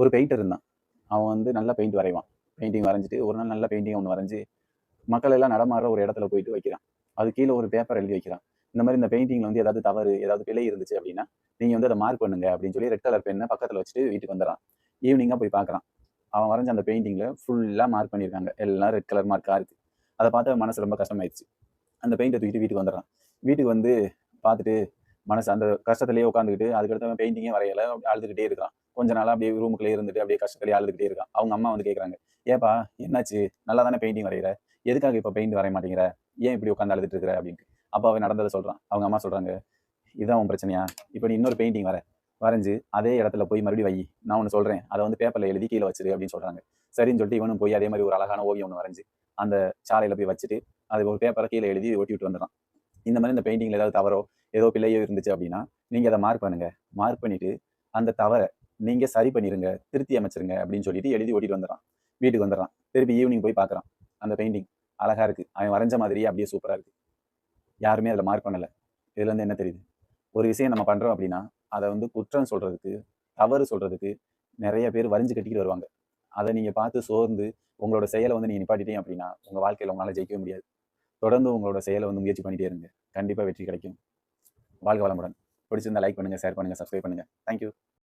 ஒரு பெயிண்டர் இருந்தான். அவன் வந்து நல்லா பெயிண்ட் வரைவான். பெயிண்டிங் வரைஞ்சிட்டு ஒரு நாள் நல்ல பெயிண்டிங் ஒன்று வரைஞ்சு மக்கள் எல்லாம் நடமாடுற ஒரு இடத்துல போயிட்டு வைக்கிறான். அது கீழே ஒரு பேப்பர் எழுதி வைக்கிறான். இந்த மாதிரி இந்த பெயிண்டிங்ல வந்து ஏதாவது தவறு, ஏதாவது பிழை இருந்துச்சு அப்படின்னா, நீங்க வந்து அதை மார்க் பண்ணுங்க அப்படின்னு சொல்லி ரெட் கலர் பெண்ணை பக்கத்துல வச்சுட்டு வீட்டுக்கு வந்துடுறான். ஈவினிங்கா போய் பார்க்குறான். அவன் வரைஞ்ச அந்த பெயிண்டிங்ல ஃபுல்லா மார்க் பண்ணியிருக்காங்க. எல்லாம் ரெட் கலர் மார்க்கா இருக்கு. அதை பார்த்து அவன் மனசு ரொம்ப கஷ்டமாயிடுச்சு. அந்த பெயிண்டை தூக்கிட்டு வீட்டுக்கு வந்துடுறான். வீட்டுக்கு வந்து பார்த்துட்டு மனசு அந்த கஷ்டத்திலேயே உட்காந்துக்கிட்டு அதுக்கடுத்து அவன் பெயிண்டிங்கே வரையல அழுதுகிட்டே இருக்கான். கொஞ்ச நாளா அப்படியே ரூமுக்குள்ளே இருந்துட்டு அப்படியே கஷ்டத்திலேயே அழுதுகிட்டே இருக்கான். அவங்க அம்மா வந்து கேட்குறாங்க, ஏப்பா என்னாச்சு, நல்லா தானே பெயிண்டிங் வரைகிற, எதுக்காக இப்போ பெயிண்ட் வரைய மாட்டேங்கிற, ஏன் இப்படி உட்காந்து அழுதுட்டு இருக்கிற அப்படின்ட்டு. அப்போ அவன் நடந்ததை சொல்றான். அவங்க அம்மா சொல்றாங்க, இதான் உன் பிரச்சனையா, இப்போ நீ இன்னொரு பெயிண்டிங் வரைஞ்சு அதே இடத்துல போய் மறுபடியும் வை, நான் ஒன்று சொல்றேன், அதை வந்து பேப்பர்ல எழுதி கீழே வச்சிரு அப்படின்னு சொல்றாங்க. சரின்னு சொல்லிட்டு இவனும் போய் அதே மாதிரி ஒரு அழகான ஓவியம் ஒன்று வரைஞ்சு அந்த சாலையில போய் வச்சுட்டு அது ஒரு பேப்பரை கீழே எழுதி ஒட்டி விட்டு வந்துடுறான். இந்த மாதிரி இந்த பெயிண்டிங்ல ஏதாவது தவறோ ஏதோ பிள்ளையோ இருந்துச்சு அப்படின்னா நீங்க அதை மார்க் பண்ணுங்க. மார்க் பண்ணிட்டு அந்த தவறை நீங்க சரி பண்ணிருங்க, திருத்தி அமைச்சிருங்க அப்படின்னு சொல்லிட்டு எழுதி ஓட்டிட்டு வந்துடுறான். வீட்டுக்கு வந்துடுறான். திருப்பி ஈவினிங் போய் பார்க்குறான். அந்த பெயிண்டிங் அழகா இருக்கு. அவன் வரைஞ்ச மாதிரியே அப்படியே சூப்பரா இருக்கு. யாருமே அதில் மார்க் பண்ணல. இதுல இருந்து என்ன தெரியுது? ஒரு விஷயம் நம்ம பண்றோம் அப்படின்னா அதை வந்து குற்றம் சொல்றதுக்கு, தவறு சொல்றதுக்கு நிறைய பேர் வரிஞ்சு கட்டிக்கிட்டு வருவாங்க. அதை நீங்க பார்த்து சோர்ந்து உங்களோட செயலை வந்து நீங்க நிப்பாட்டிட்டீங்க அப்படின்னா உங்க வாழ்க்கையில உங்களால ஜெயிக்கவே முடியாது. தொடர்ந்து உங்களோட செயலை வந்து முயற்சி பண்ணிட்டே இருங்க. கண்டிப்பா வெற்றி கிடைக்கும். வாழ்க வளமுடன். பிடிச்சிருந்தா லைக் பண்ணுங்க, ஷேர் பண்ணுங்க, சப்ஸ்கிரைப் பண்ணுங்க. தேங்க்யூ.